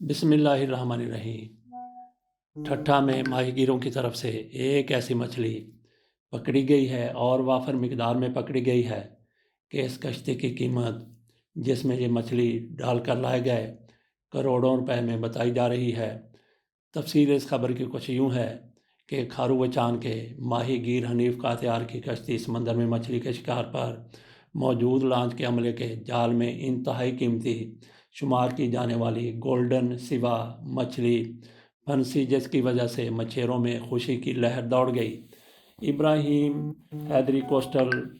बिस्मिल्लाहिर्रहमानिर्रहीम। ठट्ठा में माहीगीरों की तरफ से एक ऐसी मछली पकड़ी गई है और वाफर मिकदार में पकड़ी गई है कि इस कश्ती की कीमत जिसमें ये मछली डालकर लाए गए करोड़ों रुपए में बताई जा रही है। तफसीर इस खबर की कुछ यूँ है कि खारू व चांद के माहीगीर हनीफ कातियार की कश्ती समंदर में मछली के शिकार पर मौजूद लांच के अमले के जाल में इंतहाई कीमती शुमार की जाने वाली गोल्डन सिवा मछली फंसी, जिसकी वजह से मछेरों में खुशी की लहर दौड़ गई। इब्राहिम हैदरी कोस्टल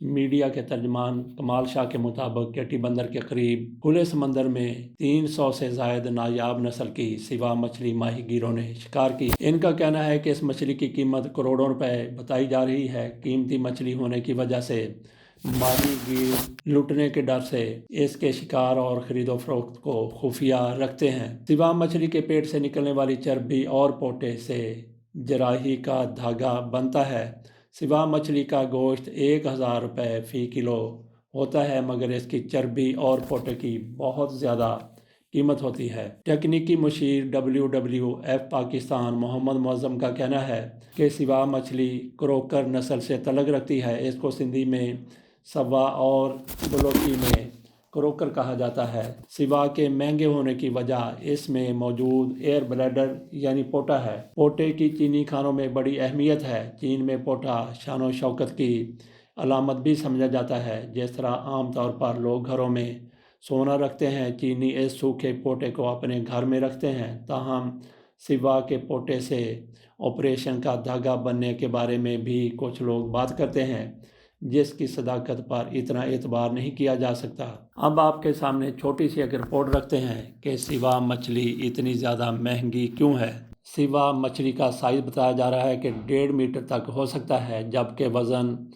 मीडिया के तर्जमान कमाल शाह के मुताबिक केटी बंदर के करीब खुले समंदर में 300 से जायद नायाब नस्ल की सिवा मछली माहीगीरों ने शिकार की। इनका कहना है कि इस मछली की कीमत करोड़ों रुपए बताई जा रही है। कीमती मछली होने की वजह से माहीगीर लुटने के डर से इसके शिकार और खरीदो फरोख्त को खुफिया रखते हैं। सिवा मछली के पेट से निकलने वाली चर्बी और पोटे से जराही का धागा बनता है। सिवा मछली का गोश्त 1000 रुपये फ़ी किलो होता है, मगर इसकी चर्बी और पोटे की बहुत ज़्यादा कीमत होती है। तकनीकी मुशीर WWF पाकिस्तान मोहम्मद मुअज़्ज़म का कहना है कि सिवा मछली क्रोकर नस्ल से तल्लुक़ रखती है। इसको सिंधी में सवा और बलोची में क्रोकर कहा जाता है। सिवा के महंगे होने की वजह इसमें मौजूद एयर ब्लैडर यानी पोटा है। पोटे की चीनी खानों में बड़ी अहमियत है। चीन में पोटा शान व शौकत की अलामत भी समझा जाता है। जिस तरह आम तौर पर लोग घरों में सोना रखते हैं, चीनी इस सूखे पोटे को अपने घर में रखते हैं। ताहम सिवा के पोटे से ऑपरेशन का धागा बनने के बारे में भी कुछ लोग बात करते हैं, जिसकी सदाकत पर इतना एतबार नहीं किया जा सकता। अब आपके सामने छोटी सी एक रिपोर्ट रखते हैं कि सिवा मछली इतनी ज़्यादा महंगी क्यों है। सिवा मछली का साइज़ बताया जा रहा है कि 1.5 मीटर तक हो सकता है, जबकि वज़न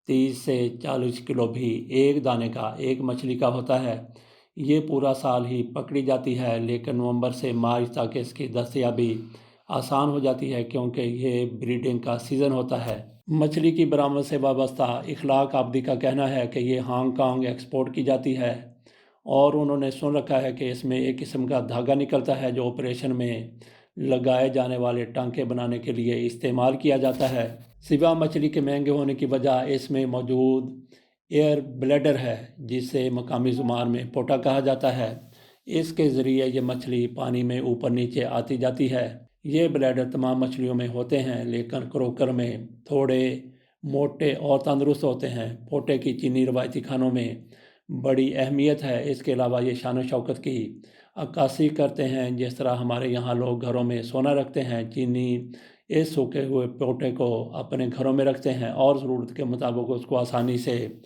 30 से 40 किलो भी एक दाने का एक मछली का होता है। ये पूरा साल ही पकड़ी जाती है, लेकिन नवंबर से मार्च तक इसकी दस्तयाबी आसान हो जाती है क्योंकि ये ब्रीडिंग का सीज़न होता है। मछली की बरामद से वाबस्ता इखलाक आबदी का कहना है कि ये हांगकांग एक्सपोर्ट की जाती है और उन्होंने सुन रखा है कि इसमें एक किस्म का धागा निकलता है जो ऑपरेशन में लगाए जाने वाले टांके बनाने के लिए इस्तेमाल किया जाता है। सिवा मछली के महंगे होने की वजह इसमें मौजूद एयर ब्लैडर है, जिसे मकामी ज़ुबान में पोटा कहा जाता है। इसके ज़रिए ये मछली पानी में ऊपर नीचे आती जाती है। ये ब्लैडर तमाम मछलियों में होते हैं, लेकिन क्रोकर में थोड़े मोटे और तंदुरुस्त होते हैं। पोटे की चीनी रवायती खानों में बड़ी अहमियत है। इसके अलावा ये शान व शौकत की अक्कासी करते हैं। जिस तरह हमारे यहाँ लोग घरों में सोना रखते हैं, चीनी इस सूखे हुए पोटे को अपने घरों में रखते हैं और ज़रूरत के मुताबिक उसको आसानी से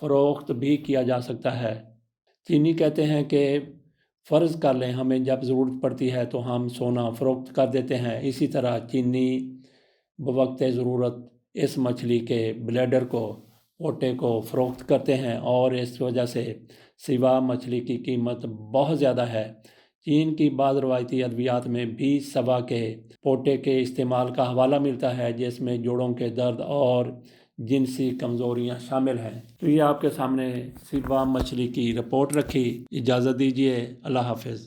फ़रोख्त भी किया जा सकता है। चीनी कहते हैं कि फ़र्ज़ कर लें हमें जब ज़रूरत पड़ती है तो हम सोना फ़रोख्त कर देते हैं। इसी तरह चीनी बवक़्त ज़रूरत इस मछली के ब्लैडर को पोटे को फ़रोख्त करते हैं और इस वजह से सिवा मछली की कीमत बहुत ज़्यादा है। चीन की बाद रवायती अद्वियात में भी सवा के पोटे के इस्तेमाल का हवाला मिलता है, जिसमें जोड़ों के दर्द और जिनसी कमज़ोरियाँ शामिल हैं। तो ये आपके सामने सिवा मछली की रिपोर्ट रखी। इजाज़त दीजिए। अल्लाह हाफ़िज़।